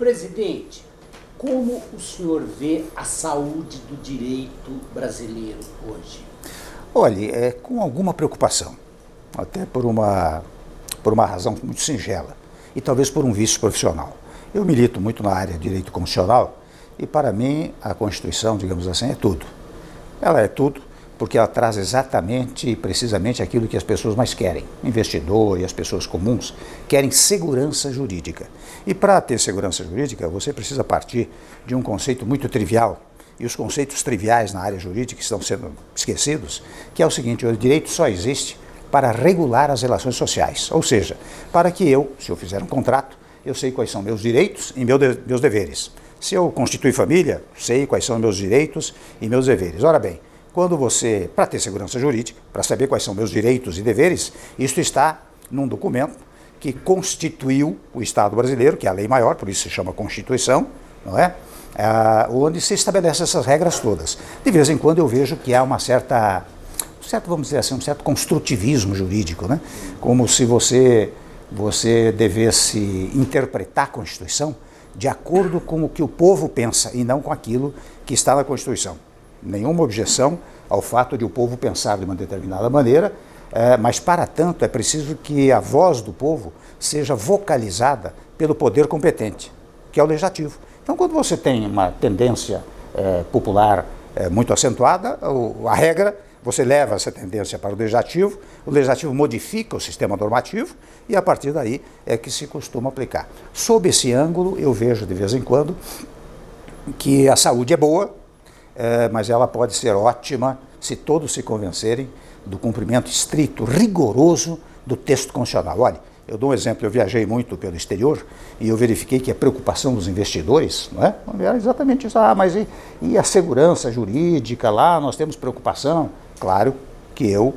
Presidente, como o senhor vê a saúde do direito brasileiro hoje? Olha, com alguma preocupação, até por uma razão muito singela e talvez por um vício profissional. Eu milito muito na área de direito constitucional e para mim a Constituição, digamos assim, é tudo. Ela é tudo porque ela traz exatamente e precisamente aquilo que as pessoas mais querem. O investidor e as pessoas comuns querem segurança jurídica. E para ter segurança jurídica, você precisa partir de um conceito muito trivial, e os conceitos triviais na área jurídica estão sendo esquecidos, que é o seguinte: o direito só existe para regular as relações sociais. Ou seja, para que eu, se eu fizer um contrato, eu sei quais são meus direitos e meus deveres. Se eu constituir família, sei quais são meus direitos e meus deveres. Ora bem, quando você, para ter segurança jurídica, para saber quais são meus direitos e deveres, isso está num documento que constituiu o Estado brasileiro, que é a lei maior, por isso se chama Constituição, não é? Onde se estabelece essas regras todas. De vez em quando eu vejo que há um certo, vamos dizer assim, um certo construtivismo jurídico, né? Como se você devesse interpretar a Constituição de acordo com o que o povo pensa e não com aquilo que está na Constituição. Nenhuma objeção ao fato de o povo pensar de uma determinada maneira, mas para tanto é preciso que a voz do povo seja vocalizada pelo poder competente, que é o legislativo. Então, quando você tem uma tendência popular muito acentuada, a regra, você leva essa tendência para o legislativo modifica o sistema normativo e a partir daí é que se costuma aplicar. Sob esse ângulo, eu vejo de vez em quando que a saúde é boa, mas ela pode ser ótima se todos se convencerem do cumprimento estrito, rigoroso do texto constitucional. Olha, eu dou um exemplo, eu viajei muito pelo exterior e eu verifiquei que a preocupação dos investidores, não é? Era exatamente isso. Mas e a segurança jurídica lá, nós temos preocupação? Claro que eu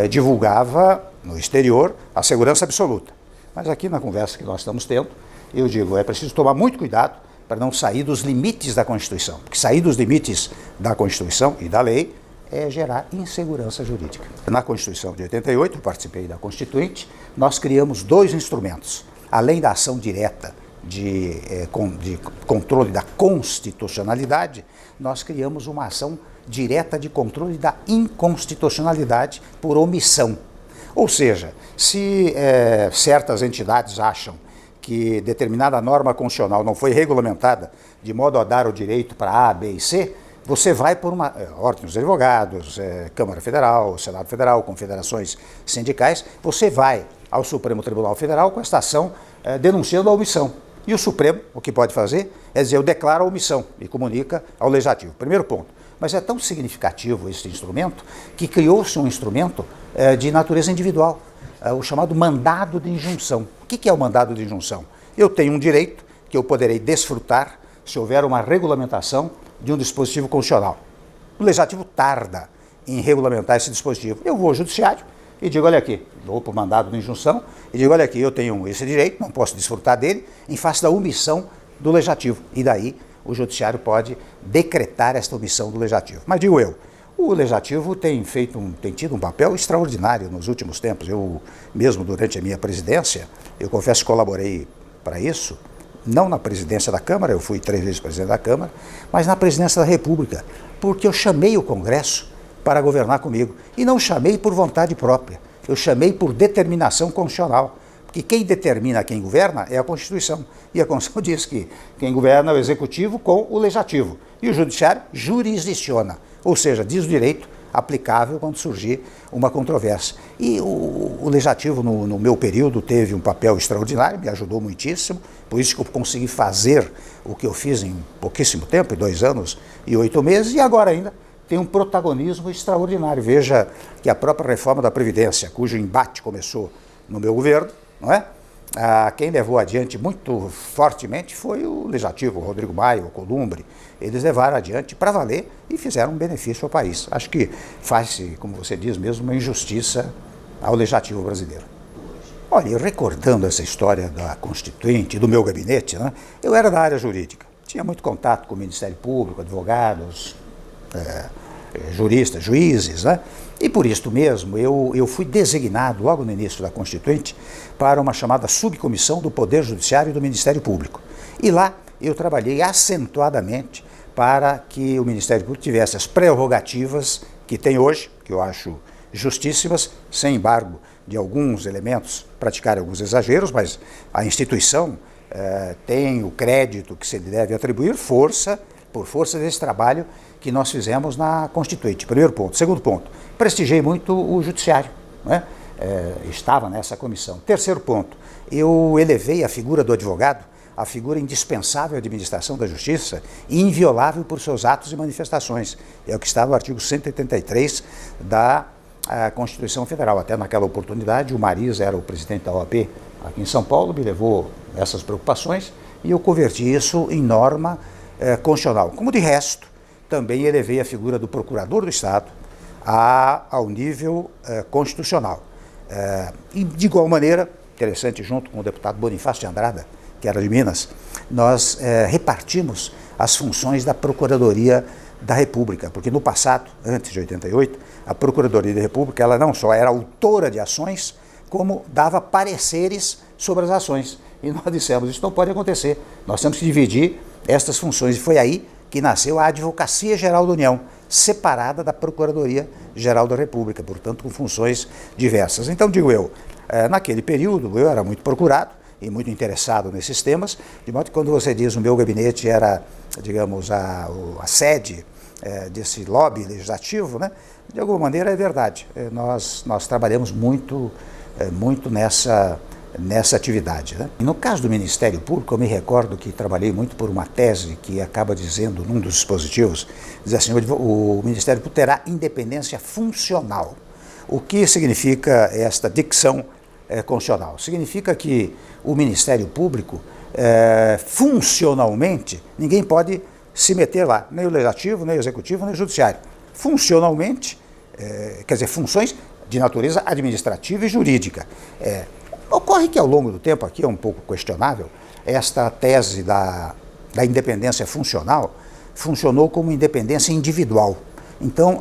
divulgava no exterior a segurança absoluta. Mas aqui na conversa que nós estamos tendo, eu digo, é preciso tomar muito cuidado para não sair dos limites da Constituição, porque sair dos limites da Constituição e da lei é gerar insegurança jurídica. Na Constituição de 88, eu participei da Constituinte, nós criamos dois instrumentos. Além da ação direta de controle da constitucionalidade, nós criamos uma ação direta de controle da inconstitucionalidade por omissão. Ou seja, se certas entidades acham que determinada norma constitucional não foi regulamentada de modo a dar o direito para A, B e C, você vai por uma ordem dos advogados, Câmara Federal, Senado Federal, confederações sindicais, você vai ao Supremo Tribunal Federal com esta ação denunciando a omissão. E o Supremo, o que pode fazer, é dizer, eu declaro a omissão e comunica ao Legislativo. Primeiro ponto. Mas é tão significativo esse instrumento que criou-se um instrumento de natureza individual, o chamado mandado de injunção. O que é o mandado de injunção? Eu tenho um direito que eu poderei desfrutar se houver uma regulamentação de um dispositivo constitucional. O Legislativo tarda em regulamentar esse dispositivo. Eu vou ao Judiciário e digo, olha aqui, vou para o mandado de injunção e digo, olha aqui, eu tenho esse direito, não posso desfrutar dele em face da omissão do Legislativo. E daí o Judiciário pode decretar esta omissão do Legislativo. Mas digo eu, o Legislativo tem tido um papel extraordinário nos últimos tempos. Eu mesmo, durante a minha presidência, eu confesso que colaborei para isso, não na presidência da Câmara, eu fui 3 vezes presidente da Câmara, mas na presidência da República, porque eu chamei o Congresso para governar comigo. E não chamei por vontade própria, eu chamei por determinação constitucional. Porque quem determina quem governa é a Constituição. E a Constituição diz que quem governa é o Executivo com o Legislativo. E o Judiciário jurisdiciona, ou seja, diz o direito aplicável quando surgir uma controvérsia. E o Legislativo, no meu período, teve um papel extraordinário, me ajudou muitíssimo, por isso que eu consegui fazer o que eu fiz em pouquíssimo tempo, em 2 anos e 8 meses, e agora ainda tem um protagonismo extraordinário. Veja que a própria reforma da Previdência, cujo embate começou no meu governo, não é? Quem levou adiante muito fortemente foi o Legislativo, o Rodrigo Maia, o Columbre. Eles levaram adiante para valer e fizeram um benefício ao país. Acho que faz-se, como você diz mesmo, uma injustiça ao Legislativo brasileiro. Olha, recordando essa história da Constituinte, do meu gabinete, né, eu era da área jurídica. Tinha muito contato com o Ministério Público, advogados, juristas, juízes, né? E por isso mesmo eu fui designado logo no início da Constituinte para uma chamada subcomissão do Poder Judiciário e do Ministério Público. E lá eu trabalhei acentuadamente para que o Ministério Público tivesse as prerrogativas que tem hoje, que eu acho justíssimas, sem embargo de alguns elementos praticarem alguns exageros, mas a instituição tem o crédito que se deve atribuir por força desse trabalho que nós fizemos na Constituinte. Primeiro ponto. Segundo ponto, prestigiei muito o Judiciário, né? Estava nessa comissão. Terceiro ponto, eu elevei a figura do advogado, a figura indispensável à administração da justiça e inviolável por seus atos e manifestações. É o que está no artigo 183 da Constituição Federal. Até naquela oportunidade, o Mariz era o presidente da OAB aqui em São Paulo, me levou essas preocupações e eu converti isso em norma constitucional. Como de resto, também elevei a figura do procurador do Estado ao nível constitucional. E de igual maneira, interessante, junto com o deputado Bonifácio de Andrada, que era de Minas, nós repartimos as funções da Procuradoria da República, porque no passado, antes de 88, a Procuradoria da República, ela não só era autora de ações, como dava pareceres sobre as ações. E nós dissemos, isso não pode acontecer, nós temos que dividir estas funções. E foi aí que nasceu a Advocacia Geral da União, separada da Procuradoria Geral da República, portanto com funções diversas. Então, digo eu, naquele período eu era muito procurado e muito interessado nesses temas, de modo que quando você diz o meu gabinete era, digamos, a sede desse lobby legislativo, né, de alguma maneira é verdade. Nós trabalhamos muito nessa atividade, né? E no caso do Ministério Público, eu me recordo que trabalhei muito por uma tese que acaba dizendo, num dos dispositivos, diz assim, o Ministério Público terá independência funcional. O que significa esta dicção constitucional? Significa que o Ministério Público, funcionalmente, ninguém pode se meter lá, nem o Legislativo, nem o Executivo, nem o Judiciário. Funcionalmente, quer dizer, funções de natureza administrativa e jurídica. Ocorre que ao longo do tempo, aqui é um pouco questionável, esta tese da independência funcional funcionou como independência individual. Então,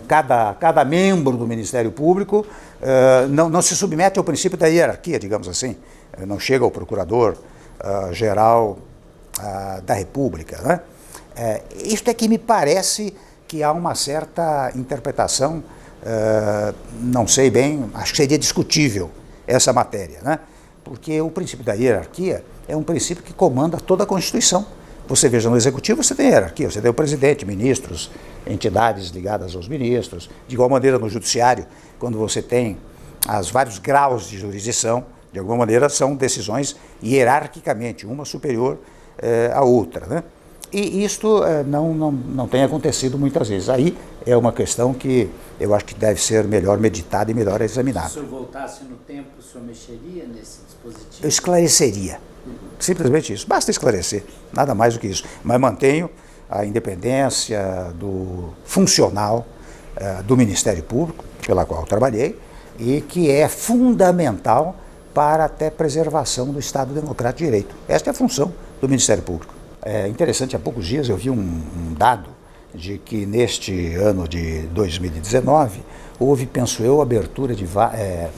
cada membro do Ministério Público não se submete ao princípio da hierarquia, digamos assim, não chega ao Procurador-Geral da República, né? Isto é que me parece que há uma certa interpretação, não sei bem, acho que seria discutível essa matéria, né? Porque o princípio da hierarquia é um princípio que comanda toda a Constituição. Você veja, no Executivo você tem hierarquia, você tem o presidente, ministros, entidades ligadas aos ministros. De igual maneira no Judiciário, quando você tem os vários graus de jurisdição, de alguma maneira são decisões hierarquicamente, uma superior à outra, né? E isto não tem acontecido muitas vezes. Aí é uma questão que eu acho que deve ser melhor meditada e melhor examinada. Se o senhor voltasse no tempo, o senhor mexeria nesse dispositivo? Eu esclareceria. Simplesmente isso. Basta esclarecer, nada mais do que isso. Mas mantenho a independência funcional do Ministério Público, pela qual trabalhei, e que é fundamental para até preservação do Estado Democrático de Direito. Esta é a função do Ministério Público. É interessante, há poucos dias eu vi um dado de que neste ano de 2019 houve, penso eu, abertura de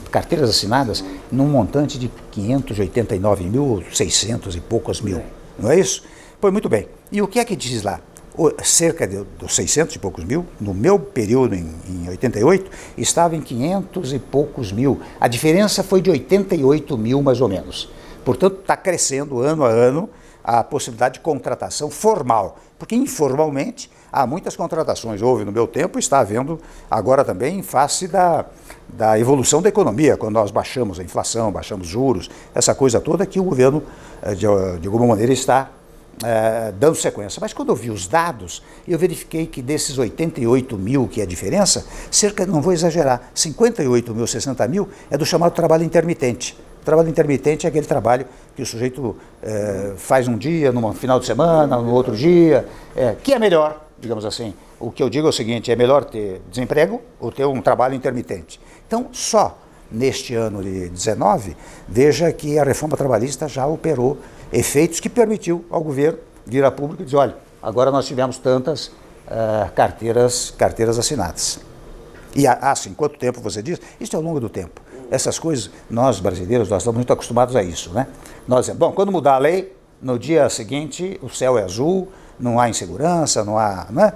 carteiras assinadas num montante de 589.600 e poucos mil. Não é isso? Pois muito bem. E o que é que diz lá? Cerca dos 600 e poucos mil, no meu período em 88, estava em 500 e poucos mil. A diferença foi de 88 mil mais ou menos. Portanto, está crescendo ano a ano a possibilidade de contratação formal, porque informalmente há muitas contratações. Houve no meu tempo, está havendo agora também em face da evolução da economia, quando nós baixamos a inflação, baixamos juros, essa coisa toda que o governo, de alguma maneira, está dando sequência. Mas quando eu vi os dados, eu verifiquei que desses 88 mil, que é a diferença, cerca, não vou exagerar, 58 mil, 60 mil é do chamado trabalho intermitente. O trabalho intermitente é aquele trabalho que o sujeito faz um dia, no final de semana, no outro dia, que é melhor, digamos assim. O que eu digo é o seguinte, é melhor ter desemprego ou ter um trabalho intermitente. Então, só neste ano de 19, veja que a reforma trabalhista já operou efeitos que permitiu ao governo vir a público e dizer, olha, agora nós tivemos tantas carteiras assinadas. E assim, quanto tempo você diz? Isso é ao longo do tempo. Essas coisas, nós brasileiros, nós estamos muito acostumados a isso, né? Nós dizemos, bom, quando mudar a lei, no dia seguinte o céu é azul, não há insegurança, não há, né?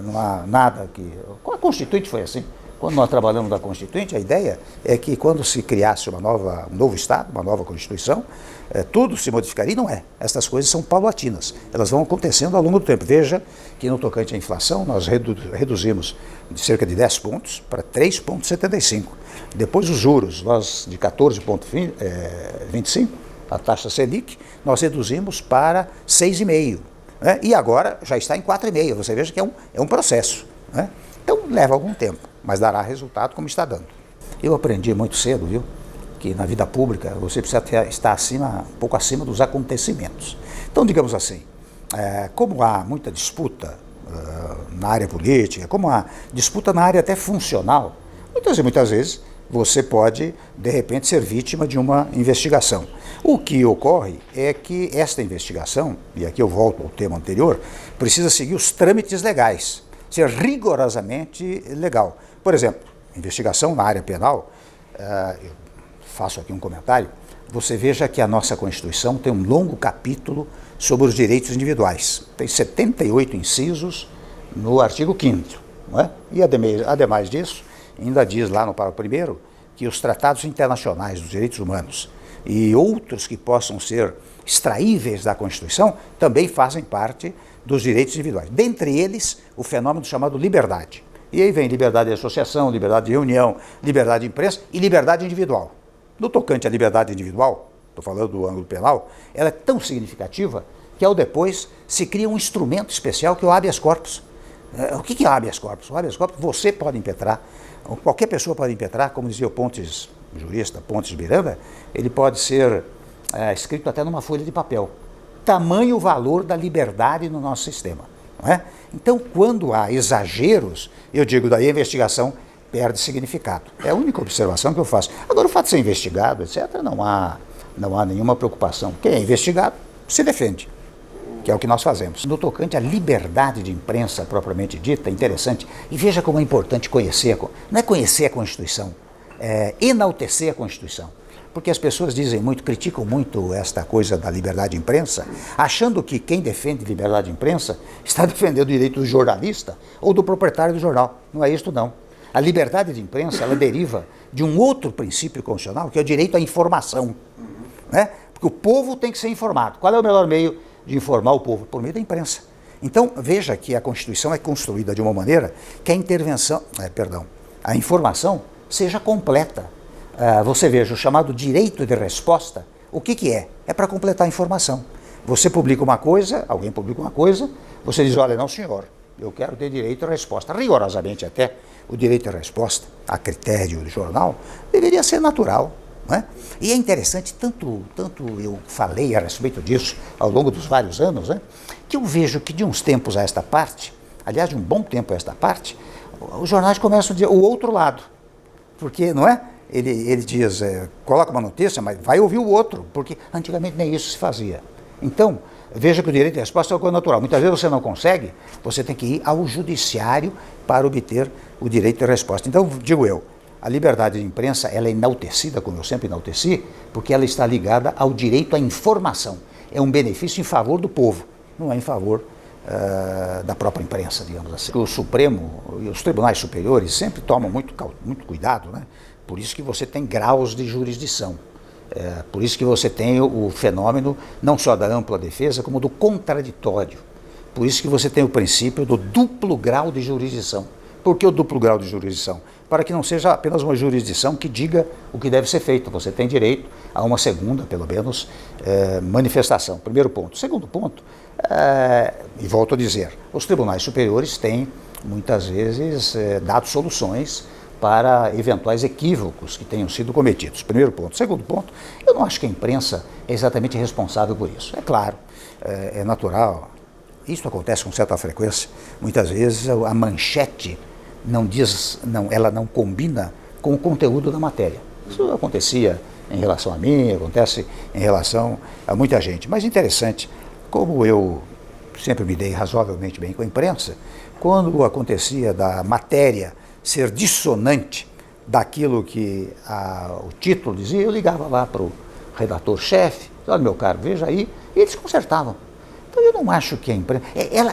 Não há nada que... Com a Constituinte foi assim. Quando nós trabalhamos da Constituinte, a ideia é que quando se criasse um novo Estado, uma nova Constituição, tudo se modificaria, e não é. Essas coisas são paulatinas, elas vão acontecendo ao longo do tempo. Veja que no tocante à inflação, nós reduzimos de cerca de 10 pontos para 3,75. Depois os juros, nós de 14,25, a taxa Selic, nós reduzimos para 6,5%. Né? E agora já está em 4,5%. Você veja que é um processo. Né? Então leva algum tempo, mas dará resultado como está dando. Eu aprendi muito cedo, viu, que na vida pública você precisa estar um pouco acima dos acontecimentos. Então, digamos assim, como há muita disputa na área política, como há disputa na área até funcional, muitas vezes você pode, de repente, ser vítima de uma investigação. O que ocorre é que esta investigação, e aqui eu volto ao tema anterior, precisa seguir os trâmites legais, ser rigorosamente legal. Por exemplo, investigação na área penal, eu faço aqui um comentário, você veja que a nossa Constituição tem um longo capítulo sobre os direitos individuais. Tem 78 incisos no artigo 5º, não é? E ademais disso, ainda diz lá no parágrafo 1º que os tratados internacionais dos direitos humanos e outros que possam ser extraíveis da Constituição também fazem parte dos direitos individuais. Dentre eles, o fenômeno chamado liberdade. E aí vem liberdade de associação, liberdade de reunião, liberdade de imprensa e liberdade individual. No tocante à liberdade individual, estou falando do ângulo penal, ela é tão significativa que ao depois se cria um instrumento especial que é o habeas corpus. O que é o habeas corpus? O habeas corpus você pode impetrar, qualquer pessoa pode impetrar, como dizia o jurista Pontes Miranda, ele pode ser escrito até numa folha de papel. Tamanho o valor da liberdade no nosso sistema. Não é? Então, quando há exageros, eu digo, daí a investigação perde significado. É a única observação que eu faço. Agora, o fato de ser investigado, etc., não há nenhuma preocupação. Quem é investigado se defende, que é o que nós fazemos. No tocante à liberdade de imprensa propriamente dita, é interessante, e veja como é importante conhecer, não é conhecer a Constituição, é enaltecer a Constituição. Porque as pessoas dizem muito, criticam muito esta coisa da liberdade de imprensa, achando que quem defende liberdade de imprensa está defendendo o direito do jornalista ou do proprietário do jornal. Não é isso, não. A liberdade de imprensa, ela deriva de um outro princípio constitucional, que é o direito à informação. Né? Porque o povo tem que ser informado. Qual é o melhor meio de informar o povo? Por meio da imprensa. Então, veja que a Constituição é construída de uma maneira que a informação seja completa. Você veja, o chamado direito de resposta, o que é? É para completar a informação. Você publica uma coisa, alguém publica uma coisa, você diz, olha, não senhor, eu quero ter direito à resposta. Rigorosamente até, o direito à resposta, a critério do jornal, deveria ser natural. Não é? E é interessante, tanto eu falei a respeito disso ao longo dos vários anos, né, que eu vejo que de uns tempos a esta parte, aliás, de um bom tempo a esta parte, os jornais começam a dizer o outro lado. Porque, não é? Ele diz, coloca uma notícia, mas vai ouvir o outro, porque antigamente nem isso se fazia. Então, veja que o direito de resposta é uma coisa natural. Muitas vezes você não consegue, você tem que ir ao judiciário para obter o direito de resposta. Então, digo eu, a liberdade de imprensa, ela é enaltecida, como eu sempre enalteci, porque ela está ligada ao direito à informação. É um benefício em favor do povo, não é em favor da própria imprensa, digamos assim. O Supremo e os tribunais superiores sempre tomam muito cuidado, né? Por isso que você tem graus de jurisdição. Por isso que você tem o fenômeno não só da ampla defesa, como do contraditório. Por isso que você tem o princípio do duplo grau de jurisdição. Por que o duplo grau de jurisdição? Para que não seja apenas uma jurisdição que diga o que deve ser feito. Você tem direito a uma segunda, pelo menos, manifestação. Primeiro ponto. Segundo ponto, e volto a dizer, os tribunais superiores têm, muitas vezes, dado soluções para eventuais equívocos que tenham sido cometidos. Primeiro ponto. Segundo ponto, eu não acho que a imprensa é exatamente responsável por isso. É claro, é natural, isso acontece com certa frequência. Muitas vezes a manchete ela não combina com o conteúdo da matéria. Isso acontecia em relação a mim, acontece em relação a muita gente. Mas interessante, como eu sempre me dei razoavelmente bem com a imprensa, quando acontecia da matéria ser dissonante daquilo que o título dizia, eu ligava lá para o redator-chefe, olha, meu caro, veja aí E eles consertavam. Então eu não acho que a imprensa...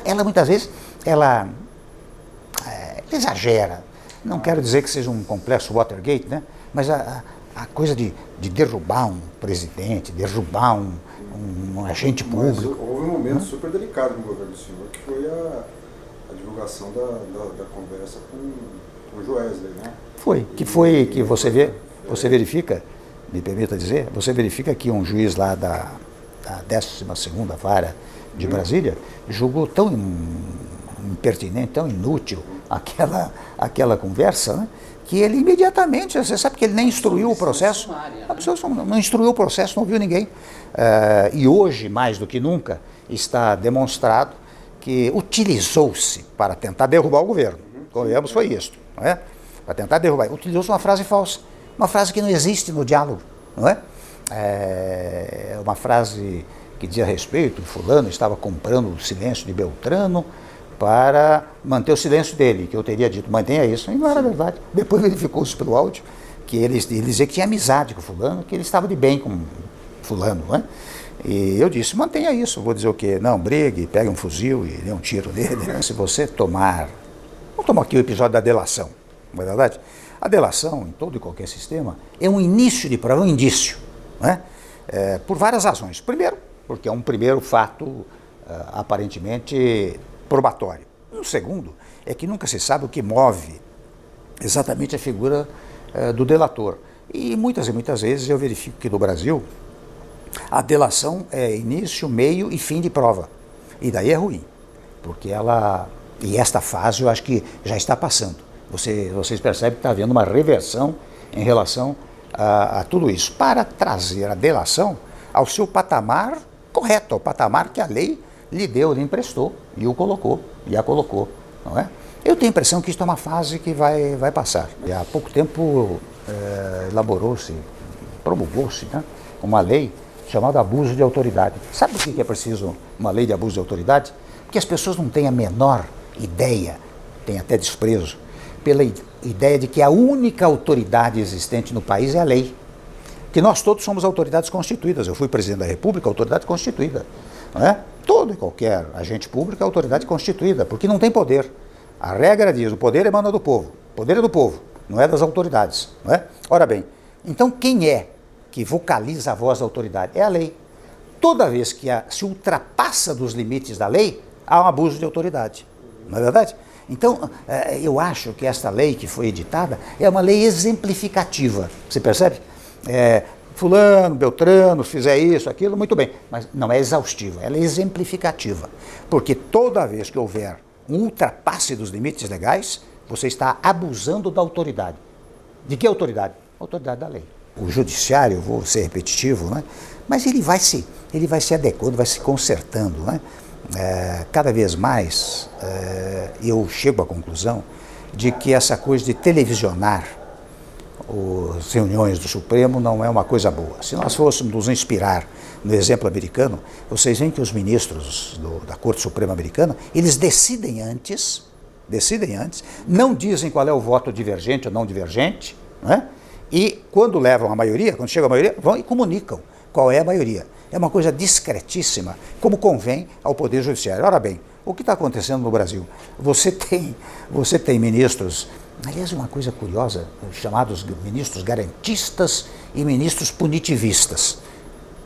Ela muitas vezes, ela exagera. Não quero dizer que seja um complexo Watergate, né? Mas a coisa de derrubar um presidente, derrubar um agente público... Mas houve um momento super delicado no governo do senhor, que foi a divulgação da conversa com o Joesley, né? Foi que você verifica, me permita dizer, você verifica que um juiz lá da 12ª Vara de Brasília julgou tão impertinente, tão inútil aquela conversa, né, que ele imediatamente, você sabe que ele nem instruiu o processo, a pessoa não instruiu o processo, não viu ninguém. E hoje, mais do que nunca, está demonstrado que utilizou-se para tentar derrubar o governo. Convenhamos, foi isso, não é? Para tentar derrubar. Utilizou-se uma frase falsa, uma frase que não existe no diálogo, não é? É uma frase que dizia a respeito, fulano estava comprando o silêncio de Beltrano para manter o silêncio dele, que eu teria dito, mantenha isso, e não era verdade. Depois verificou-se pelo áudio que ele dizia que tinha amizade com fulano, que ele estava de bem com fulano, não é? E eu disse, mantenha isso. Vou dizer o quê? Não, brigue, pegue um fuzil e dê um tiro nele. Se você tomar... Vamos tomar aqui o episódio da delação, não é verdade? A delação, em todo e qualquer sistema, é um início de prova, um indício, não é? Por várias razões. Primeiro, porque é um primeiro fato aparentemente probatório. O segundo é que nunca se sabe o que move exatamente a figura do delator. E muitas vezes eu verifico que no Brasil a delação é início, meio e fim de prova. E daí é ruim, porque e esta fase eu acho que já está passando. Vocês percebem que está havendo uma reversão em relação a tudo isso, para trazer a delação ao seu patamar correto, ao patamar que a lei lhe deu, lhe emprestou, e a colocou, não é? Eu tenho a impressão que isso é uma fase que vai passar. E há pouco tempo elaborou-se, promulgou-se, né, uma lei chamada abuso de autoridade. Sabe por que é preciso uma lei de abuso de autoridade? Porque as pessoas não têm a menor ideia, têm até desprezo, pela ideia de que a única autoridade existente no país é a lei. Que nós todos somos autoridades constituídas. Eu fui presidente da República, autoridade constituída. Não é? Todo e qualquer agente público é autoridade constituída, porque não tem poder. A regra diz, o poder emana do povo. O poder é do povo, não é das autoridades. Não é? Ora bem, então quem é que vocaliza a voz da autoridade? É a lei. Toda vez que se ultrapassa dos limites da lei, há um abuso de autoridade. Não é verdade? Então, eu acho que esta lei que foi editada é uma lei exemplificativa. Você percebe? Fulano, Beltrano, fizer isso, aquilo, muito bem. Mas não é exaustiva, ela é exemplificativa. Porque toda vez que houver um ultrapasse dos limites legais, você está abusando da autoridade. De que autoridade? A autoridade da lei. O judiciário, vou ser repetitivo, né? Mas ele vai se adequando, vai se consertando, né? Cada vez mais eu chego à conclusão de que essa coisa de televisionar as reuniões do Supremo não é uma coisa boa. Se nós fôssemos nos inspirar no exemplo americano, vocês veem que os ministros da Corte Suprema Americana, eles decidem antes, não dizem qual é o voto divergente ou não divergente, né? E quando levam a maioria, quando chega a maioria, vão e comunicam qual é a maioria. É uma coisa discretíssima, como convém ao Poder Judiciário. Ora bem, o que está acontecendo no Brasil? Você tem ministros, aliás, uma coisa curiosa, chamados ministros garantistas e ministros punitivistas.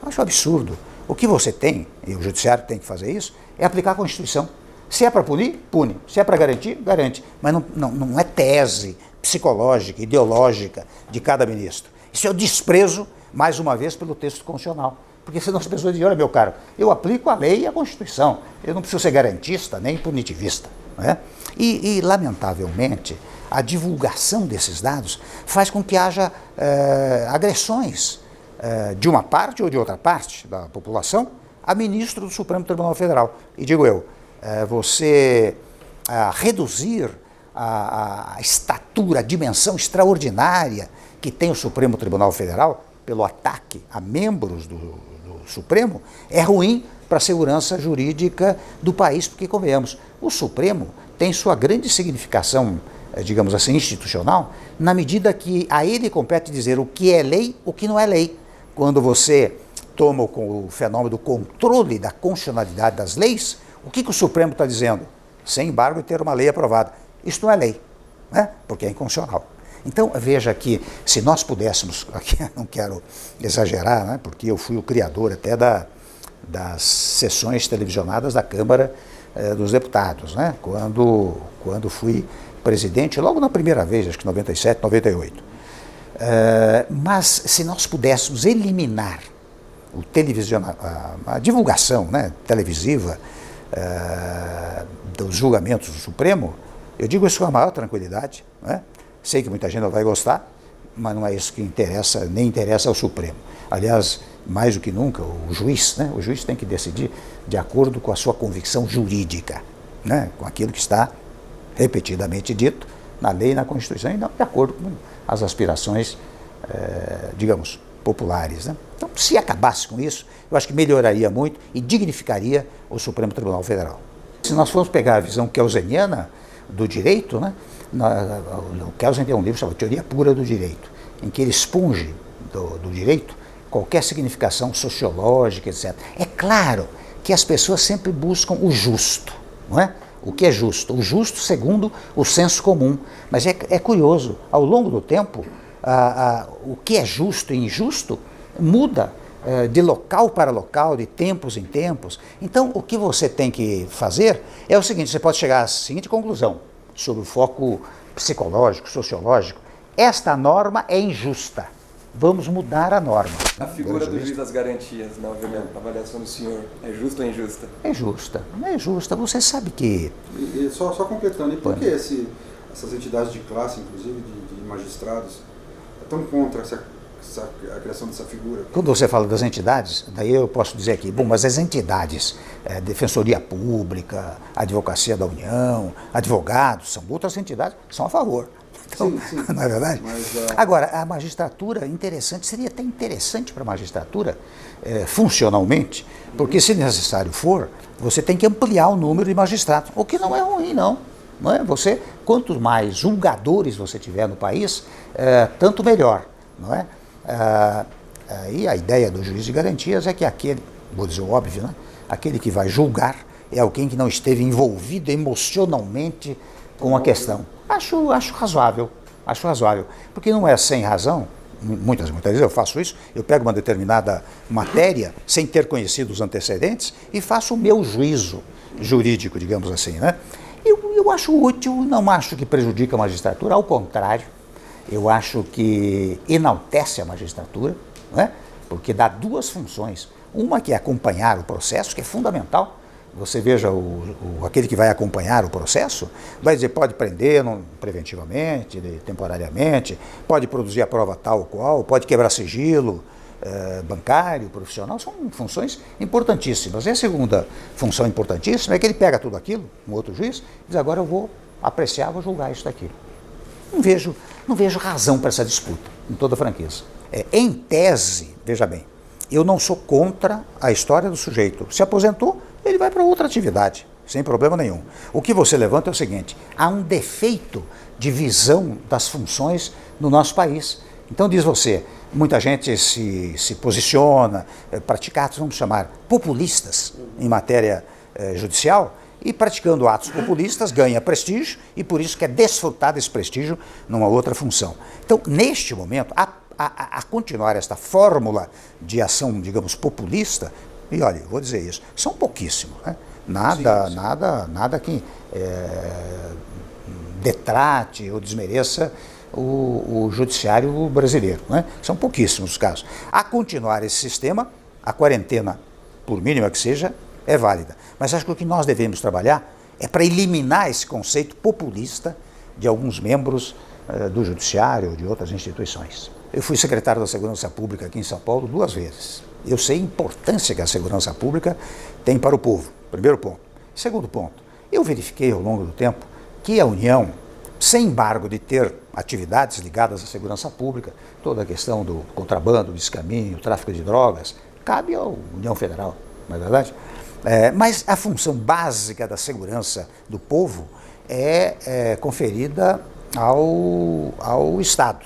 Acho absurdo. O que você tem, e o Judiciário tem que fazer isso, é aplicar a Constituição. Se é para punir, pune. Se é para garantir, garante. Mas não é tese psicológica, ideológica de cada ministro. Isso é o desprezo, mais uma vez, pelo texto constitucional. Porque senão as pessoas dizem, olha, meu caro, eu aplico a lei e a Constituição. Eu não preciso ser garantista nem punitivista. Não é? E, lamentavelmente, a divulgação desses dados faz com que haja agressões de uma parte ou de outra parte da população a ministro do Supremo Tribunal Federal. E digo eu, você reduzir a estatura, a dimensão extraordinária que tem o Supremo Tribunal Federal pelo ataque a membros do Supremo é ruim para a segurança jurídica do país, porque, convenhamos, o Supremo tem sua grande significação, digamos assim, institucional, na medida que a ele compete dizer o que é lei, o que não é lei. Quando você tomam com o fenômeno do controle da constitucionalidade das leis, o que o Supremo está dizendo? Sem embargo, ter uma lei aprovada. Isso não é lei, né? Porque é inconstitucional. Então, veja que se nós pudéssemos, aqui não quero exagerar, né? Porque eu fui o criador até das sessões televisionadas da Câmara dos Deputados, né? Quando fui presidente, logo na primeira vez, acho que 97, 98. Mas se nós pudéssemos eliminar a divulgação, né, televisiva dos julgamentos do Supremo, eu digo isso com a maior tranquilidade, né? Sei que muita gente não vai gostar, mas não é isso que interessa, nem interessa ao Supremo. Aliás, mais do que nunca, o juiz, né? O juiz tem que decidir de acordo com a sua convicção jurídica, né? Com aquilo que está repetidamente dito na lei e na Constituição, e não de acordo com as aspirações, digamos, populares, né? Então, se acabasse com isso, eu acho que melhoraria muito e dignificaria o Supremo Tribunal Federal. Se nós formos pegar a visão kelseniana do direito, né? O Kelsen tem um livro chamado Teoria Pura do Direito, em que ele expunge do direito qualquer significação sociológica, etc. É claro que as pessoas sempre buscam o justo, não é? O que é justo? O justo segundo o senso comum. Mas é curioso, ao longo do tempo, o que é justo e injusto muda de local para local, de tempos em tempos. Então, o que você tem que fazer é o seguinte, você pode chegar à seguinte conclusão, sobre o foco psicológico, sociológico: esta norma é injusta, vamos mudar a norma. A figura do juiz das garantias, na avaliação do senhor, é justa ou injusta? É justa, não é justa. Você sabe que... E só completando, e por que essas entidades de classe, inclusive de magistrados, estão contra a criação dessa figura? Quando você fala das entidades, daí eu posso dizer aqui, bom, mas as entidades, Defensoria Pública, Advocacia da União, advogados, são outras entidades, são a favor. Então, sim. Não é verdade? Mas, agora, a magistratura, seria até interessante para a magistratura, funcionalmente, porque se necessário for, você tem que ampliar o número de magistrados, o que não é ruim, não é? Quanto mais julgadores você tiver no país, tanto melhor, não é? E a ideia do juiz de garantias é que aquele, vou dizer o óbvio, né? Aquele que vai julgar é alguém que não esteve envolvido emocionalmente com a questão. Acho razoável, porque não é sem razão. Muitas vezes eu faço isso, eu pego uma determinada matéria sem ter conhecido os antecedentes e faço o meu juízo jurídico, digamos assim, né? Eu acho útil, não acho que prejudica a magistratura, ao contrário, eu acho que enaltece a magistratura, né? Porque dá duas funções. Uma que é acompanhar o processo, que é fundamental. Você veja aquele que vai acompanhar o processo, vai dizer, pode prender preventivamente, temporariamente, pode produzir a prova tal ou qual, pode quebrar sigilo bancário, profissional, são funções importantíssimas. E a segunda função importantíssima é que ele pega tudo aquilo, um outro juiz, e diz, agora eu vou apreciar, vou julgar isso daqui. Não vejo razão para essa disputa, com toda franqueza. Em tese, veja bem, eu não sou contra a história do sujeito. Se aposentou, ele vai para outra atividade, sem problema nenhum. O que você levanta é o seguinte, há um defeito de visão das funções no nosso país. Então, diz você, muita gente se posiciona, pratica atos, vamos chamar, populistas em matéria judicial, e praticando atos populistas ganha prestígio e por isso quer desfrutar desse prestígio numa outra função. Então, neste momento, a continuar esta fórmula de ação, digamos, populista, e olha, eu vou dizer isso, são pouquíssimos, né? Nada que detrate ou desmereça o judiciário brasileiro, né? São pouquíssimos os casos. A continuar esse sistema, a quarentena, por mínima que seja, é válida. Mas acho que o que nós devemos trabalhar é para eliminar esse conceito populista de alguns membros do judiciário ou de outras instituições. Eu fui secretário da Segurança Pública aqui em São Paulo 2 vezes. Eu sei a importância que a segurança pública tem para o povo, primeiro ponto. Segundo ponto, eu verifiquei ao longo do tempo que a União, sem embargo de ter atividades ligadas à segurança pública, toda a questão do contrabando, do descaminho, tráfico de drogas, cabe à União Federal, não é verdade? Mas a função básica da segurança do povo é conferida ao Estado,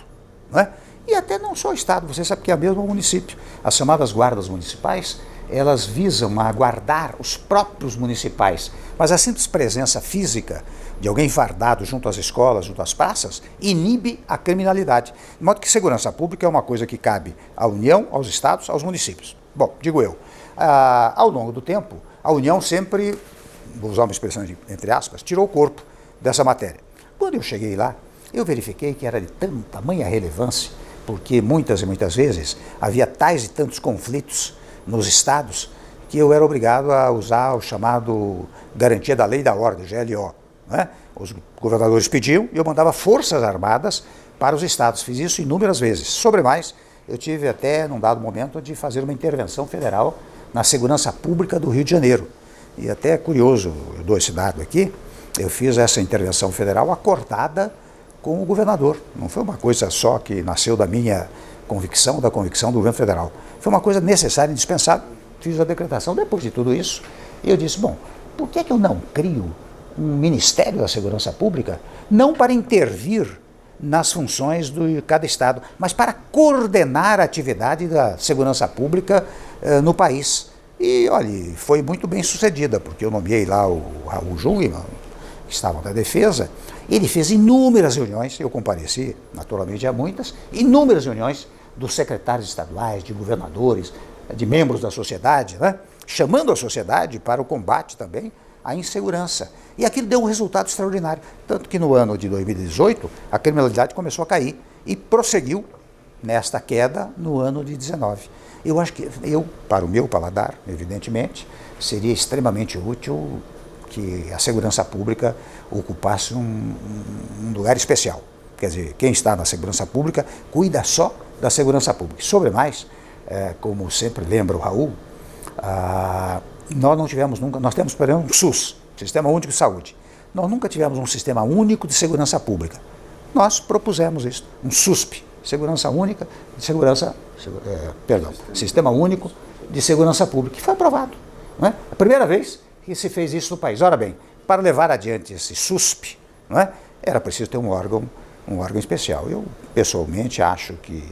não é? E até não só o Estado, você sabe que é mesmo o município. As chamadas guardas municipais, elas visam a guardar os próprios municipais, mas a simples presença física de alguém fardado junto às escolas, junto às praças, inibe a criminalidade. De modo que segurança pública é uma coisa que cabe à União, aos Estados, aos municípios. Bom, digo eu, ao longo do tempo, a União sempre, vou usar uma expressão entre aspas, tirou o corpo dessa matéria. Quando eu cheguei lá, eu verifiquei que era de tamanha relevância, porque muitas e muitas vezes havia tais e tantos conflitos nos estados que eu era obrigado a usar o chamado garantia da lei e da ordem, GLO. Né? Os governadores pediam e eu mandava forças armadas para os estados. Fiz isso inúmeras vezes. Sobre mais, eu tive até, num dado momento, de fazer uma intervenção federal na segurança pública do Rio de Janeiro. E até é curioso, eu dou esse dado aqui, eu fiz essa intervenção federal acordada com o governador. Não foi uma coisa só que nasceu da minha convicção, da convicção do governo federal. Foi uma coisa necessária, indispensável. Fiz a decretação. Depois de tudo isso, eu disse, bom, por que eu não crio um Ministério da Segurança Pública, não para intervir nas funções de cada estado, mas para coordenar a atividade da segurança pública no país? E, olha, foi muito bem sucedida, porque eu nomeei lá o Raul Jungmann, que estava na defesa. Ele fez inúmeras reuniões, eu compareci, naturalmente a muitas, inúmeras reuniões dos secretários estaduais, de governadores, de membros da sociedade, né? Chamando a sociedade para o combate também à insegurança. E aquilo deu um resultado extraordinário. Tanto que no ano de 2018, a criminalidade começou a cair e prosseguiu nesta queda no ano de 2019. Eu acho que, para o meu paladar, evidentemente, seria extremamente útil que a segurança pública ocupasse um lugar especial. Quer dizer, quem está na segurança pública cuida só da segurança pública. Sobre mais, como sempre lembra o Raul, nós não tivemos nunca, nós temos, por exemplo, um SUS, Sistema Único de Saúde. Nós nunca tivemos um sistema único de segurança pública. Nós propusemos isso, um SUSP, Segurança Única de Segurança, Sistema Único de Segurança Pública, que foi aprovado. Não é? A primeira vez que se fez isso no país. Ora bem, para levar adiante esse SUSP, não é? Era preciso ter um órgão especial. Eu, pessoalmente, acho que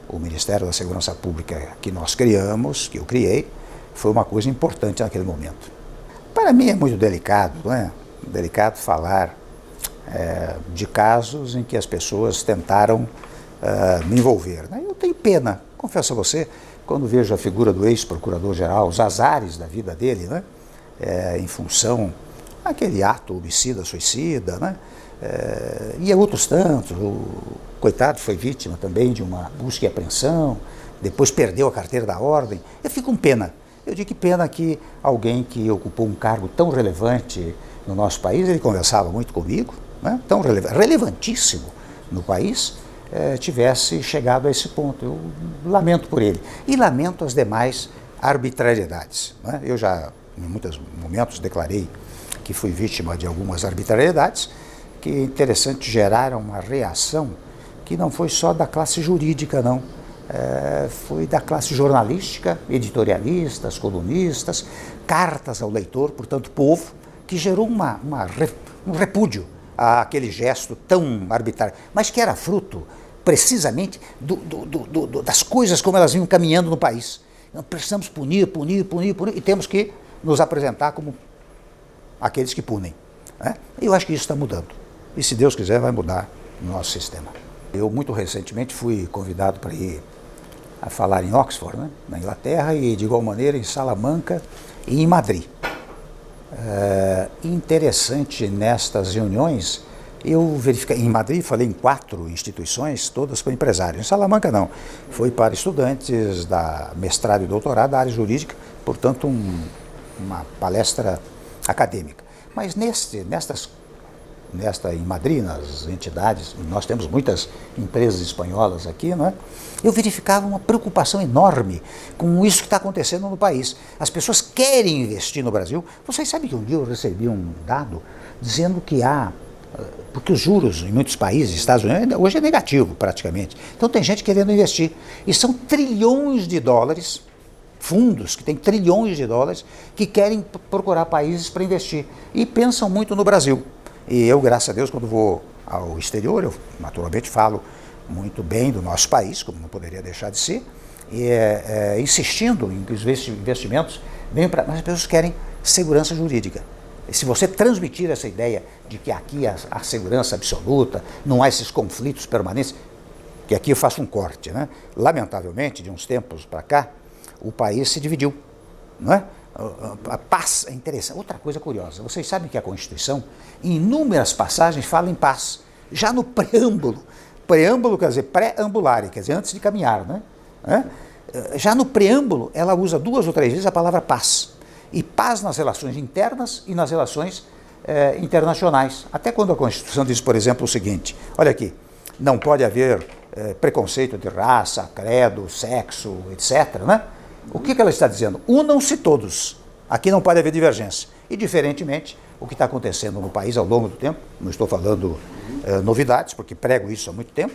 o Ministério da Segurança Pública que nós criamos, que eu criei, foi uma coisa importante naquele momento. Para mim é muito delicado, não é? Delicado falar de casos em que as pessoas tentaram me envolver. Né? Eu tenho pena, confesso a você, quando vejo a figura do ex-procurador-geral, os azares da vida dele, né? Em função daquele ato homicida-suicida, né? E outros tantos. O coitado foi vítima também de uma busca e apreensão, depois perdeu a carteira da ordem. Eu fico com pena. Eu digo que pena que alguém que ocupou um cargo tão relevante no nosso país, ele conversava muito comigo, né? Tão relevantíssimo no país, tivesse chegado a esse ponto. Eu lamento por ele. E lamento as demais arbitrariedades. Né? Eu já, em muitos momentos, declarei que fui vítima de algumas arbitrariedades, que é interessante geraram uma reação que não foi só da classe jurídica, não. Foi da classe jornalística, editorialistas, colunistas, cartas ao leitor, portanto, povo, que gerou um repúdio àquele gesto tão arbitrário, mas que era fruto, precisamente, das coisas como elas vinham caminhando no país. Então, precisamos punir, e temos que nos apresentar como aqueles que punem. Né? Eu acho que isso está mudando. E, se Deus quiser, vai mudar no nosso sistema. Eu, muito recentemente, fui convidado para ir a falar em Oxford, né, na Inglaterra, e, de igual maneira, em Salamanca e em Madrid. Interessante, nestas reuniões, eu verifiquei, em Madrid falei em 4 instituições, todas para empresários. Em Salamanca não, foi para estudantes da mestrado e doutorado da área jurídica, portanto uma palestra acadêmica. Mas em Madrid, nas entidades, nós temos muitas empresas espanholas aqui, não é? Eu verificava uma preocupação enorme com isso que está acontecendo no país. As pessoas querem investir no Brasil. Vocês sabem que um dia eu recebi um dado dizendo que porque os juros em muitos países, Estados Unidos, hoje é negativo praticamente. Então tem gente querendo investir. E são trilhões de dólares, fundos que têm trilhões de dólares, que querem procurar países para investir. E pensam muito no Brasil. E eu, graças a Deus, quando vou ao exterior, eu naturalmente falo muito bem do nosso país, como não poderia deixar de ser, insistindo em que os investimentos venham para... Mas as pessoas querem segurança jurídica. E se você transmitir essa ideia de que aqui há segurança absoluta, não há esses conflitos permanentes, que aqui eu faço um corte, né? Lamentavelmente, de uns tempos para cá, o país se dividiu, não é? A paz é interessante. Outra coisa curiosa, vocês sabem que a Constituição, em inúmeras passagens, fala em paz. Já no preâmbulo quer dizer pré-ambulare, quer dizer antes de caminhar, né? Já no preâmbulo, ela usa 2 ou 3 vezes a palavra paz. E paz nas relações internas e nas relações internacionais. Até quando a Constituição diz, por exemplo, o seguinte, olha aqui, não pode haver preconceito de raça, credo, sexo, etc., né? O que ela está dizendo? Unam-se todos. Aqui não pode haver divergência. E, diferentemente, o que está acontecendo no país ao longo do tempo, não estou falando novidades, porque prego isso há muito tempo,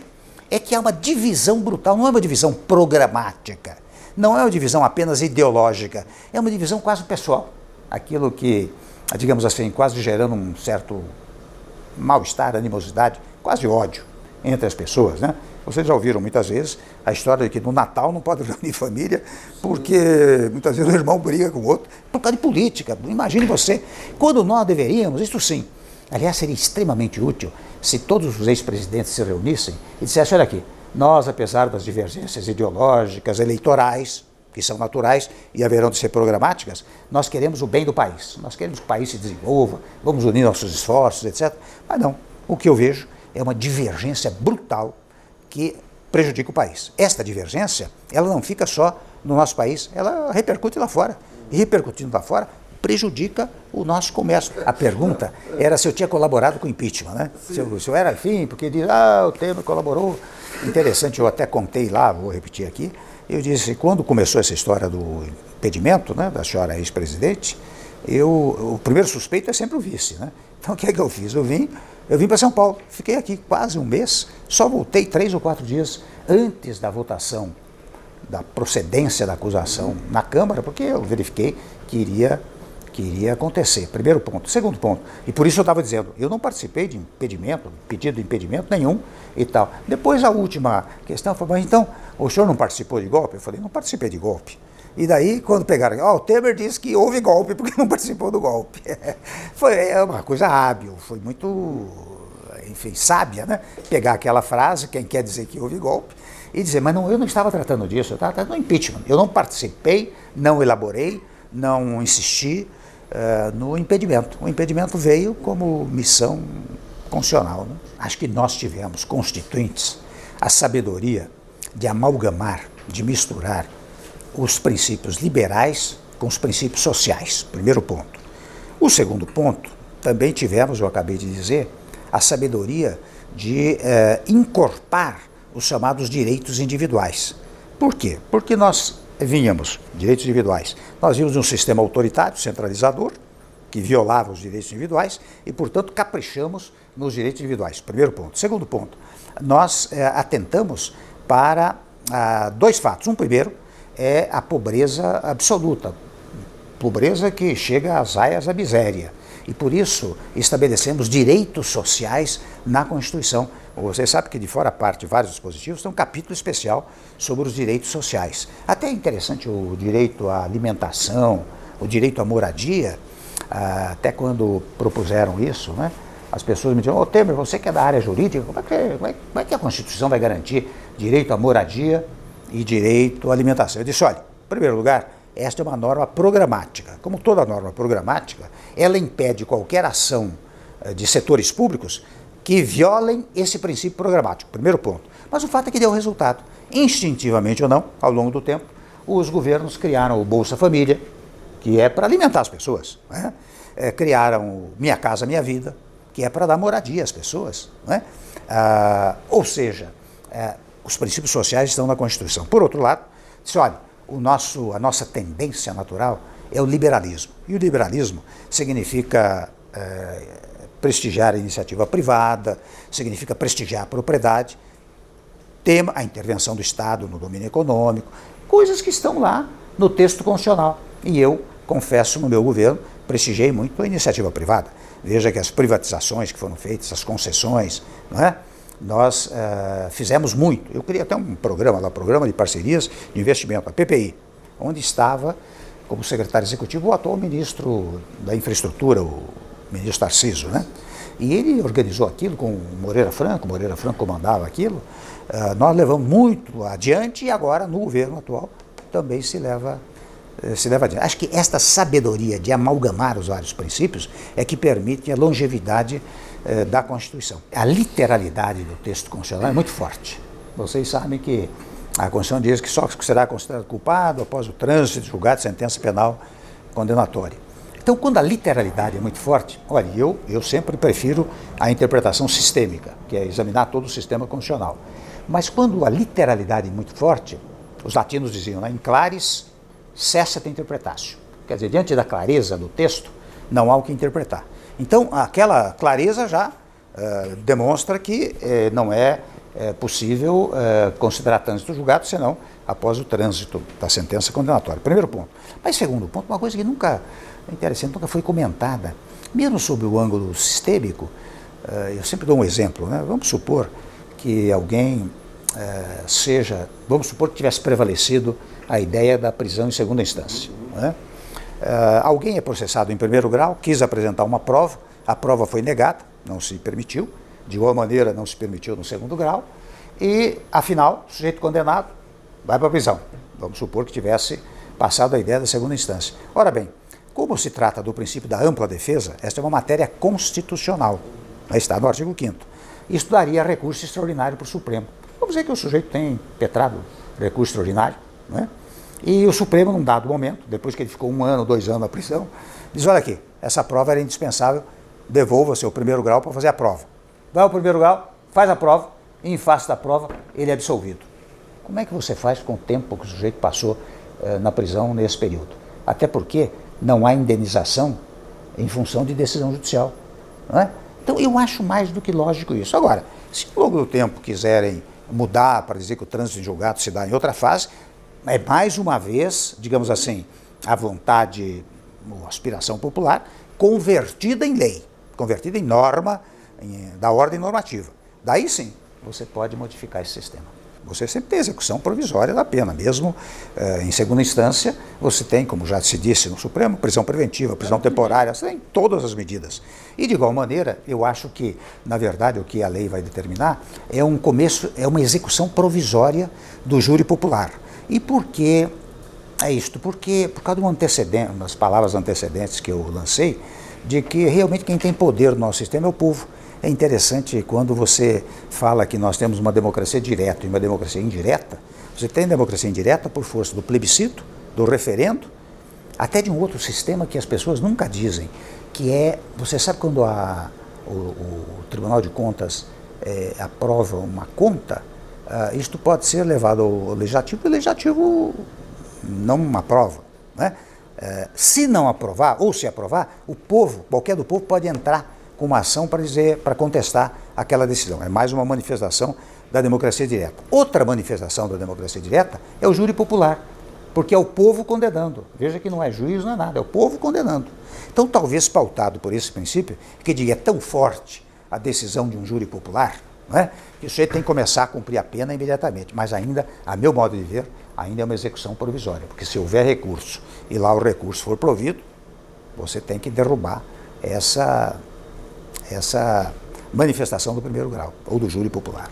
é que há uma divisão brutal, não é uma divisão programática, não é uma divisão apenas ideológica, é uma divisão quase pessoal. Aquilo que, digamos assim, quase gerando um certo mal-estar, animosidade, quase ódio entre as pessoas, né? Vocês já ouviram muitas vezes a história de que no Natal não pode reunir família porque muitas vezes o irmão briga com o outro por causa de política. Imagine você, quando nós deveríamos, isso sim, aliás seria extremamente útil se todos os ex-presidentes se reunissem e dissessem, olha aqui, nós apesar das divergências ideológicas, eleitorais, que são naturais e haverão de ser programáticas, nós queremos o bem do país, nós queremos que o país se desenvolva, vamos unir nossos esforços, etc. Mas não, o que eu vejo é uma divergência brutal que prejudica o país. Esta divergência, ela não fica só no nosso país, ela repercute lá fora. E repercutindo lá fora, prejudica o nosso comércio. A pergunta era se eu tinha colaborado com o impeachment, né? Se eu era afim, porque diz, o Temer colaborou. Interessante, eu até contei lá, vou repetir aqui, eu disse, quando começou essa história do impedimento, né, da senhora ex-presidente, o primeiro suspeito é sempre o vice, né? Então o que é que eu fiz? Eu vim para São Paulo, fiquei aqui quase um mês, só voltei 3 ou 4 dias antes da votação, da procedência da acusação na Câmara, porque eu verifiquei que iria acontecer. Primeiro ponto. Segundo ponto, e por isso eu estava dizendo, eu não participei de pedido de impedimento nenhum e tal. Depois a última questão foi, mas então, o senhor não participou de golpe? Eu falei, não participei de golpe. E daí, quando pegaram, o Temer disse que houve golpe porque não participou do golpe. Foi uma coisa hábil, foi muito, enfim, sábia, né? Pegar aquela frase, quem quer dizer que houve golpe, e dizer, mas não, eu não estava tratando disso, eu estava tratando do impeachment. Eu não participei, não elaborei, não insisti no impedimento. O impedimento veio como missão constitucional, né? Acho que nós tivemos, constituintes, a sabedoria de amalgamar, de misturar os princípios liberais com os princípios sociais, primeiro ponto. O segundo ponto, também tivemos, eu acabei de dizer, a sabedoria de incorporar os chamados direitos individuais. Por quê? Porque nós direitos individuais, nós vimos um sistema autoritário, centralizador, que violava os direitos individuais e, portanto, caprichamos nos direitos individuais. Primeiro ponto. Segundo ponto, nós atentamos para 2 fatos. Um primeiro é a pobreza absoluta, pobreza que chega às raias da miséria. E por isso estabelecemos direitos sociais na Constituição. Você sabe que de fora a parte, vários dispositivos, tem um capítulo especial sobre os direitos sociais. Até é interessante o direito à alimentação, o direito à moradia, até quando propuseram isso, né? As pessoas me diziam, Temer, você que é da área jurídica, como é que a Constituição vai garantir direito à moradia e direito à alimentação? Eu disse, olha, em primeiro lugar, esta é uma norma programática. Como toda norma programática, ela impede qualquer ação de setores públicos que violem esse princípio programático. Primeiro ponto. Mas o fato é que deu resultado. Instintivamente ou não, ao longo do tempo, os governos criaram o Bolsa Família, que é para alimentar as pessoas, né? Criaram o Minha Casa Minha Vida, que é para dar moradia às pessoas, né? Ou seja, os princípios sociais estão na Constituição. Por outro lado, disse, olha, a nossa tendência natural é o liberalismo. E o liberalismo significa prestigiar a iniciativa privada, significa prestigiar a propriedade, tema a intervenção do Estado no domínio econômico, coisas que estão lá no texto constitucional. E eu, confesso, no meu governo, prestigiei muito a iniciativa privada. Veja que as privatizações que foram feitas, as concessões, não é? nós fizemos muito. Eu criei até um programa lá, Programa de Parcerias de Investimento, a PPI, onde estava como secretário executivo o atual ministro da Infraestrutura, o ministro Tarcísio, né? E ele organizou aquilo com o Moreira Franco comandava aquilo. Nós levamos muito adiante e agora, no governo atual, também se leva adiante. Acho que esta sabedoria de amalgamar os vários princípios é que permite a longevidade da Constituição. A literalidade do texto constitucional é muito forte. Vocês sabem que a Constituição diz que só será considerado culpado após o trânsito de julgado de sentença penal condenatória. Então, quando a literalidade é muito forte, olha, eu sempre prefiro a interpretação sistêmica, que é examinar todo o sistema constitucional. Mas quando a literalidade é muito forte, os latinos diziam, né, in claris cessat interpretatio. Quer dizer, diante da clareza do texto, não há o que interpretar. Então, aquela clareza já demonstra que não é possível considerar trânsito julgado, senão após o trânsito da sentença condenatória. Primeiro ponto. Mas segundo ponto, uma coisa que nunca foi comentada, mesmo sob o ângulo sistêmico, eu sempre dou um exemplo, né? Vamos supor que alguém vamos supor que tivesse prevalecido a ideia da prisão em segunda instância, né? Alguém é processado em primeiro grau, quis apresentar uma prova, a prova foi negada, não se permitiu, de igual maneira não se permitiu no segundo grau, e afinal, o sujeito condenado vai para a prisão. Vamos supor que tivesse passado a ideia da segunda instância. Ora bem, como se trata do princípio da ampla defesa, esta é uma matéria constitucional, está no artigo 5º. Isso daria recurso extraordinário para o Supremo. Vamos dizer que o sujeito tem impetrado recurso extraordinário, né? E o Supremo, num dado momento, depois que ele ficou 1 ano, 2 anos na prisão, diz, olha aqui, essa prova era indispensável, devolva-se ao primeiro grau para fazer a prova. Vai ao primeiro grau, faz a prova, e em face da prova, ele é absolvido. Como é que você faz com o tempo que o sujeito passou na prisão nesse período? Até porque não há indenização em função de decisão judicial, não é? Então, eu acho mais do que lógico isso. Agora, se ao longo do tempo quiserem mudar para dizer que o trânsito em julgado se dá em outra fase, é mais uma vez, digamos assim, a vontade ou aspiração popular convertida em lei, convertida em norma da ordem normativa. Daí sim, você pode modificar esse sistema. Você sempre tem execução provisória da pena, mesmo em segunda instância, você tem, como já se disse no Supremo, prisão preventiva, prisão temporária, você tem todas as medidas. E de igual maneira, eu acho que, na verdade, o que a lei vai determinar é um começo, é uma execução provisória do júri popular. E por que é isto? Porque, por causa de um antecedente, das palavras antecedentes que eu lancei, de que realmente quem tem poder no nosso sistema é o povo. É interessante quando você fala que nós temos uma democracia direta e uma democracia indireta. Você tem democracia indireta por força do plebiscito, do referendo, até de um outro sistema que as pessoas nunca dizem, que é, você sabe quando o Tribunal de Contas aprova uma conta, isto pode ser levado ao Legislativo e o Legislativo não aprova, né? Se não aprovar, ou se aprovar, o povo, qualquer do povo pode entrar com uma ação para contestar aquela decisão. É mais uma manifestação da democracia direta. Outra manifestação da democracia direta é o júri popular, porque é o povo condenando. Veja que não é juiz, não é nada, é o povo condenando. Então, talvez pautado por esse princípio, que diria é tão forte a decisão de um júri popular, não é? Que o sujeito tem que começar a cumprir a pena imediatamente, mas ainda, a meu modo de ver, ainda é uma execução provisória, porque se houver recurso e lá o recurso for provido, você tem que derrubar essa manifestação do primeiro grau, ou do júri popular.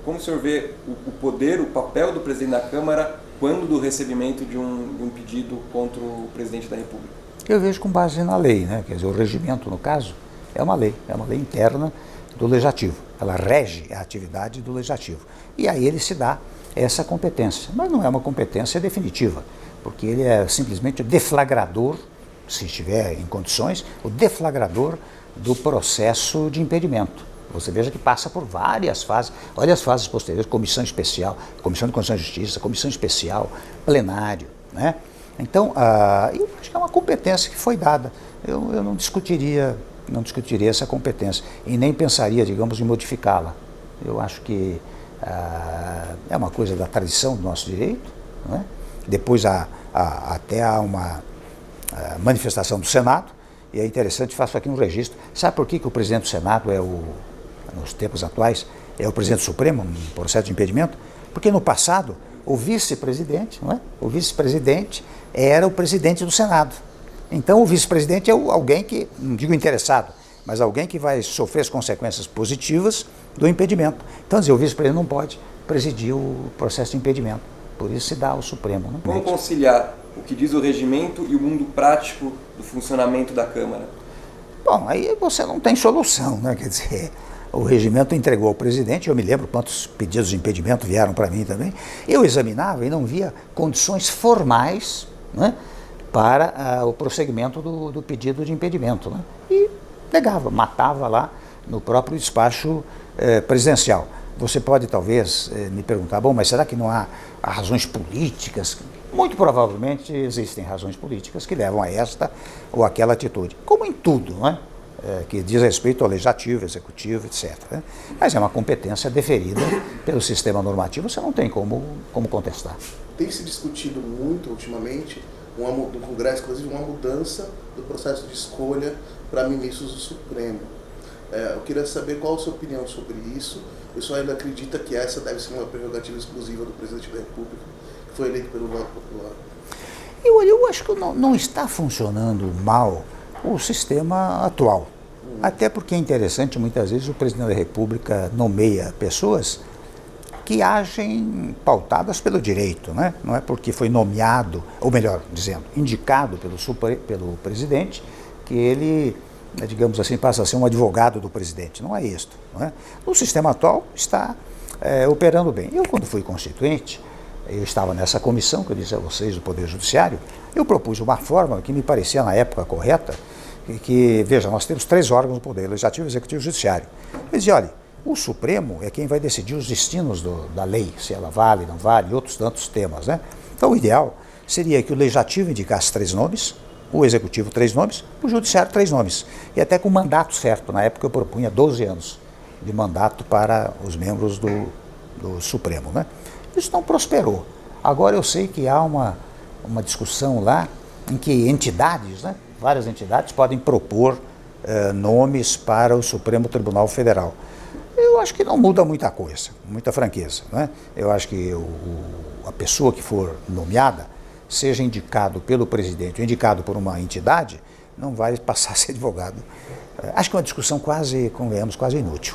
Como o senhor vê o poder, o papel do presidente da Câmara quando do recebimento de um pedido contra o presidente da República? Eu vejo com base na lei, né? Quer dizer, o regimento, no caso, é uma lei interna do Legislativo. Ela rege a atividade do Legislativo. E aí ele se dá essa competência. Mas não é uma competência definitiva, porque ele é simplesmente o deflagrador, se estiver em condições, o deflagrador do processo de impedimento. Você veja que passa por várias fases. Olha as fases posteriores, comissão especial, comissão de Constituição e Justiça, comissão especial, plenário, né? Então, eu acho que é uma competência que foi dada. Eu não discutiria essa competência e nem pensaria, digamos, em modificá-la. Eu acho que é uma coisa da tradição do nosso direito, não é? Depois até há uma manifestação do Senado, e é interessante, faço aqui um registro. Sabe por que o presidente do Senado nos tempos atuais, é o presidente supremo, um processo de impedimento, porque no passado o vice-presidente, não é? O vice-presidente era o presidente do Senado. Então o vice-presidente é alguém que, não digo interessado, mas alguém que vai sofrer as consequências positivas do impedimento. Então, o vice-presidente não pode presidir o processo de impedimento. Por isso se dá ao Supremo. Né? Como conciliar o que diz o regimento e o mundo prático do funcionamento da Câmara? Bom, aí você não tem solução, né? Quer dizer, o regimento entregou ao presidente, eu me lembro quantos pedidos de impedimento vieram para mim também. Eu examinava e não via condições formais, né, para o prosseguimento do pedido de impedimento. Né? E negava, matava lá no próprio despacho presidencial. Você pode talvez me perguntar, bom, mas será que não há razões políticas? Muito provavelmente existem razões políticas que levam a esta ou aquela atitude, como em tudo, não é? Que diz respeito ao legislativo, executivo, etc. Né? Mas é uma competência deferida pelo sistema normativo, você não tem como contestar. Tem se discutido muito ultimamente, no Congresso, inclusive, uma mudança do processo de escolha para ministros do Supremo. Eu queria saber qual a sua opinião sobre isso. O senhor ainda acredita que essa deve ser uma prerrogativa exclusiva do presidente da República, que foi eleito pelo voto popular? Eu acho que não está funcionando mal o sistema atual. Até porque é interessante, muitas vezes, o presidente da República nomeia pessoas que agem pautadas pelo direito, né? Não é porque foi nomeado, ou melhor dizendo, indicado pelo presidente, que ele, digamos assim, passa a ser um advogado do presidente. Não é isto. Não é? O sistema atual está operando bem. Eu, quando fui constituinte, eu estava nessa comissão, que eu disse a vocês, do Poder Judiciário, eu propus uma fórmula que me parecia na época correta, que veja, nós temos 3 órgãos do Poder, Legislativo, Executivo e Judiciário. Eu dizia, olha, o Supremo é quem vai decidir os destinos da lei, se ela vale, não vale, e outros tantos temas, né? Então o ideal seria que o Legislativo indicasse 3 nomes, o Executivo 3 nomes, o Judiciário 3 nomes, e até com mandato certo. Na época eu propunha 12 anos de mandato para os membros do Supremo, né? Isso não prosperou. Agora eu sei que há uma discussão lá em que entidades, né, várias entidades podem propor nomes para o Supremo Tribunal Federal. Eu acho que não muda muita coisa, muita franqueza, né? Eu acho que a pessoa que for nomeada, seja indicado pelo presidente ou indicado por uma entidade, não vai passar a ser advogado. Acho que é uma discussão quase, convenhamos, quase inútil.